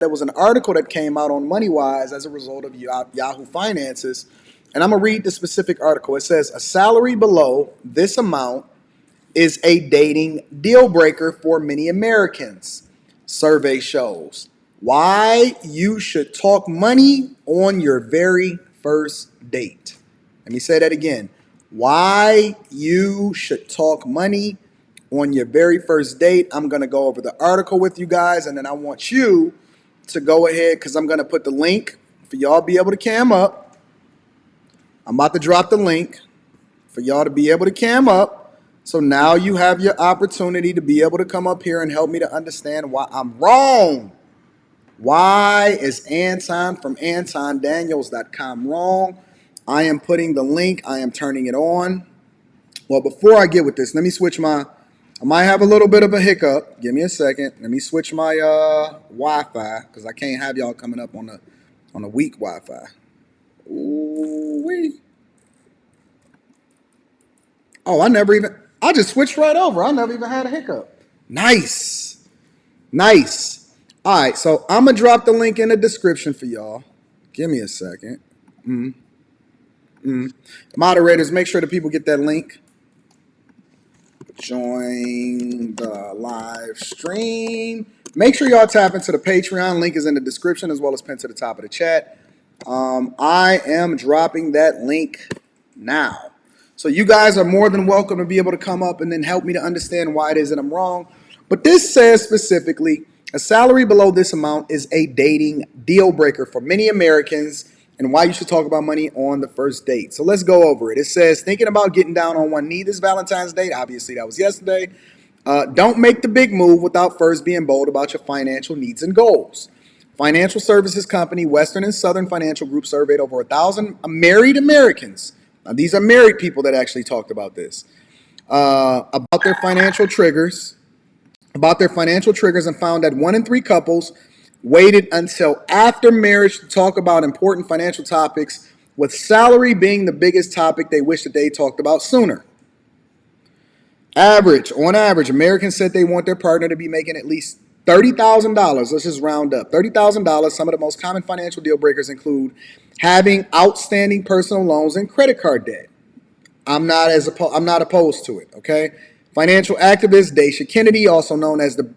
there was an article that came out on MoneyWise as a result of Yahoo Finances. And I'm going to read the specific article. It says, a salary below this amount is a dating deal breaker for many Americans. Survey shows why you should talk money on your very first date. Let me say that again. Why you should talk money on your very first date. I'm going to go over the article with you guys, and then I want you to go ahead because I'm going to put the link for y'all to be able to cam up. I'm about to drop the link for y'all to be able to cam up. So now you have your opportunity to be able to come up here and help me to understand why I'm wrong. Why is Anton from AntonDaniels.com wrong? I am putting the link. I am turning it on. Well, before I get with this, let me switch I might have a little bit of a hiccup. Give me a second. Let me switch my Wi-Fi because I can't have y'all coming up on the weak Wi-Fi. Ooh-wee. Oh, I just switched right over. I never even had a hiccup. Nice. All right, so I'm going to drop the link in the description for y'all. Give me a second. Moderators, make sure the people get that link. Join the live stream. Make sure y'all tap into the Patreon. Link is in the description as well as pinned to the top of the chat. I am dropping that link now. So you guys are more than welcome to be able to come up and then help me to understand why it is that I'm wrong. But this says specifically, a salary below this amount is a dating deal breaker for many Americans and why you should talk about money on the first date. So let's go over it. It says, thinking about getting down on one knee this Valentine's Day. Obviously, that was yesterday. Don't make the big move without first being bold about your financial needs and goals. Financial services company Western and Southern Financial Group surveyed over 1,000 married Americans. Now, these are married people that actually talked about this, about their financial triggers, and found that 1 in 3 couples waited until after marriage to talk about important financial topics, with salary being the biggest topic they wish that they talked about sooner. On average, Americans said they want their partner to be making at least $30,000. Let's just round up. $30,000. Some of the most common financial deal breakers include having outstanding personal loans and credit card debt. I'm not opposed to it, okay? Financial activist Daisha Kennedy, also known as the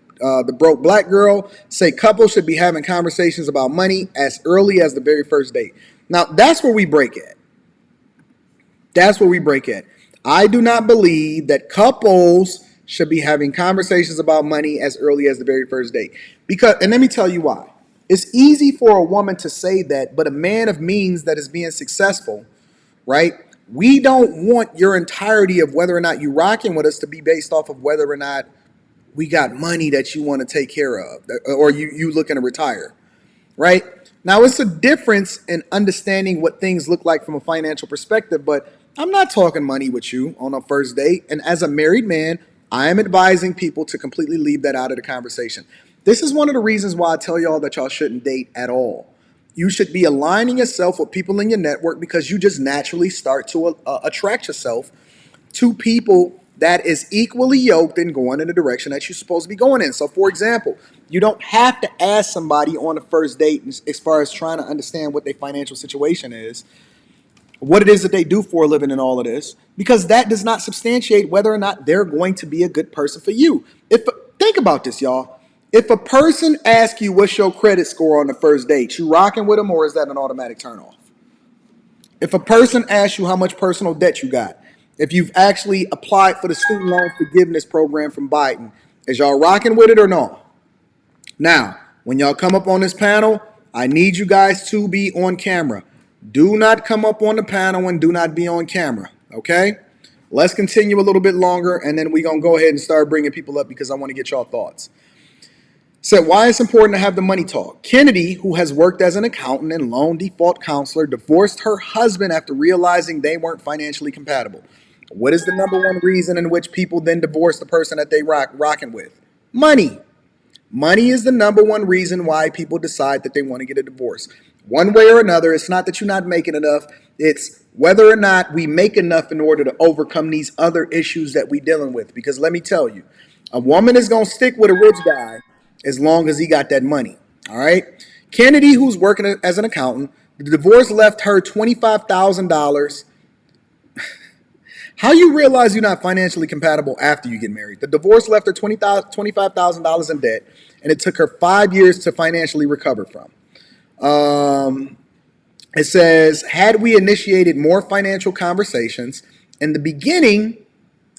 broke black girl, say couples should be having conversations about money as early as the very first date. Now, that's where we break at. I do not believe that couples should be having conversations about money as early as the very first date. And let me tell you why. It's easy for a woman to say that, but a man of means that is being successful, right? We don't want your entirety of whether or not you're rocking with us to be based off of whether or not we got money that you want to take care of or you looking to retire, right? Now, it's a difference in understanding what things look like from a financial perspective, but I'm not talking money with you on a first date. And as a married man, I am advising people to completely leave that out of the conversation. This is one of the reasons why I tell y'all that y'all shouldn't date at all. You should be aligning yourself with people in your network because you just naturally start to attract yourself to people that is equally yoked and going in the direction that you're supposed to be going in. So, for example, you don't have to ask somebody on the first date as far as trying to understand what their financial situation is, what it is that they do for a living and all of this, because that does not substantiate whether or not they're going to be a good person for you. Think about this, y'all. If a person asks you what's your credit score on the first date, you rocking with them or is that an automatic turnoff? If a person asks you how much personal debt you got, if you've actually applied for the student loan forgiveness program from Biden, is y'all rocking with it or no? Now, when y'all come up on this panel, I need you guys to be on camera. Do not come up on the panel and do not be on camera, okay? Let's continue a little bit longer, and then we're going to go ahead and start bringing people up because I want to get y'all thoughts. Said, why it's important to have the money talk. Kennedy, who has worked as an accountant and loan default counselor, divorced her husband after realizing they weren't financially compatible. What is the number one reason in which people then divorce the person that they rocking with? Money. Money is the number one reason why people decide that they want to get a divorce. One way or another, it's not that you're not making enough. It's whether or not we make enough in order to overcome these other issues that we're dealing with. Because let me tell you, a woman is going to stick with a rich guy as long as he got that money. All right. Kennedy, who's working as an accountant, the divorce left her $25,000. How you realize you're not financially compatible after you get married? The divorce left her $25,000 in debt, and it took her 5 years to financially recover from. It says, had we initiated more financial conversations in the beginning,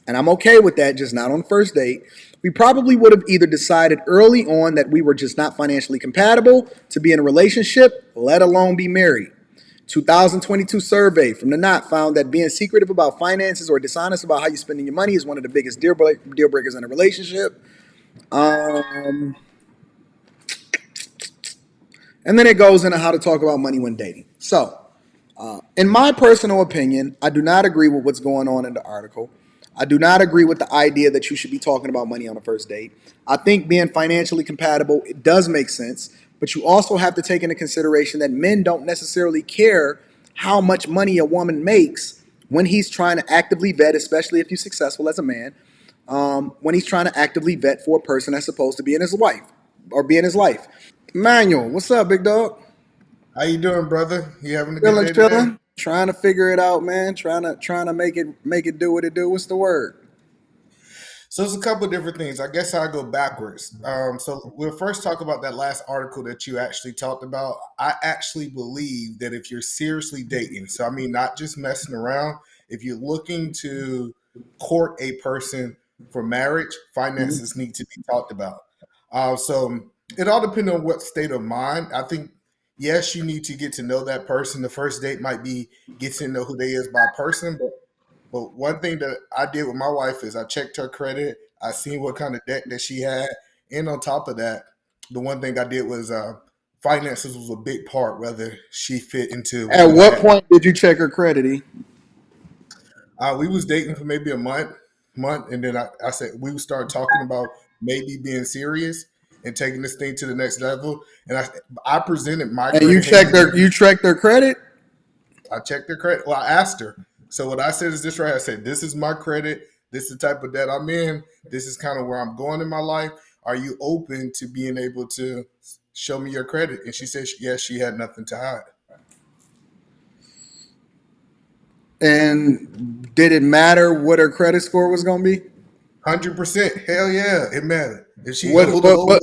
and I'm okay with that, just not on the first date, we probably would have either decided early on that we were just not financially compatible to be in a relationship, let alone be married. 2022 survey from the Knot found that being secretive about finances or dishonest about how you're spending your money is one of the biggest deal breakers in a relationship. Um, and then it goes into how to talk about money when dating. So, in my personal opinion, I do not agree with what's going on in the article. I do not agree with the idea that you should be talking about money on a first date. I think being financially compatible, it does make sense, but you also have to take into consideration that men don't necessarily care how much money a woman makes when he's trying to actively vet, especially if you're successful as a man, when he's trying to actively vet for a person that's supposed to be in his wife or be in his life. Manuel, what's up, big dog? How you doing, brother? You having a good Chilling, day today? chilling. Trying to figure it out, man. Trying to make it do what it do. What's the word? So it's a couple of different things. I guess I'll go backwards. So we'll first talk about that last article that you actually talked about. I actually believe that if you're seriously dating, so I mean not just messing around, if you're looking to court a person for marriage, Mhm. finances need to be talked about. So it all depends on what state of mind. I think yes, you need to get to know that person. The first date might be getting to know who they is by person, but one thing that I did with my wife is I checked her credit. I seen what kind of debt that she had, and on top of that, the one thing I did was finances was a big part whether she fit into At what I what had. point did you check her credit? E? We was dating for maybe a month, and then I said we would start talking about maybe being serious and taking this thing to the next level. And I presented my And you credit. Hey, checked you their know, you checked their credit? I checked her credit. Well, I asked her. So what I said is this right. I said, this is my credit. This is the type of debt I'm in. This is kind of where I'm going in my life. Are you open to being able to show me your credit? And she said, yes, she had nothing to hide. And did it matter what her credit score was going to be? 100%. Hell yeah, it mattered. If she What owed a what low.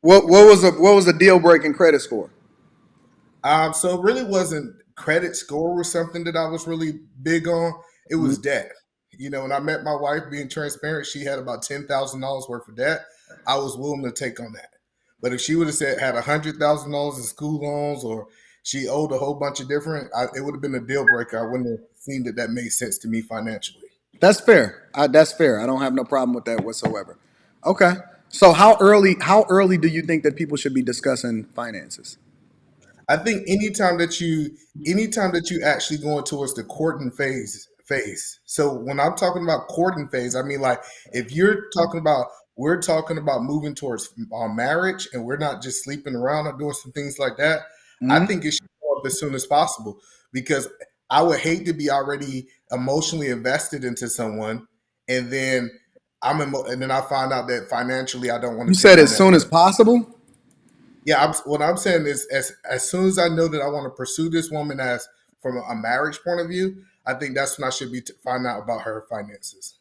what what was a deal breaking credit score? So it really wasn't credit score was something that I was really big on. It was Mhm. debt. You know, when I met my wife, being transparent, she had about $10,000 worth of debt. I was willing to take on that. But if she would have said had $100,000 in school loans or she owed a whole bunch of different, it would have been a deal breaker. I wouldn't have seen that that made sense to me financially. That's fair. That's fair. I don't have no problem with that whatsoever. Okay. So how early do you think that people should be discussing finances? I think anytime that you actually going towards the courting phase. So when I'm talking about courting phase, I mean like if you're talking about we're talking about moving towards marriage and we're not just sleeping around or doing some things like that. I Mhm. think it should go up as soon as possible because I would hate to be already emotionally invested into someone and then and then I find out that financially I don't You want to said take on as that. soon as possible. Yeah, what I'm saying is, as soon as I know that I want to pursue this woman as from a marriage point of view, I think that's when I should be find out about her finances.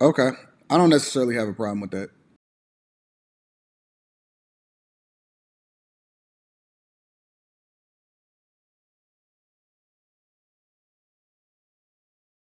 Okay. I don't necessarily have a problem with that.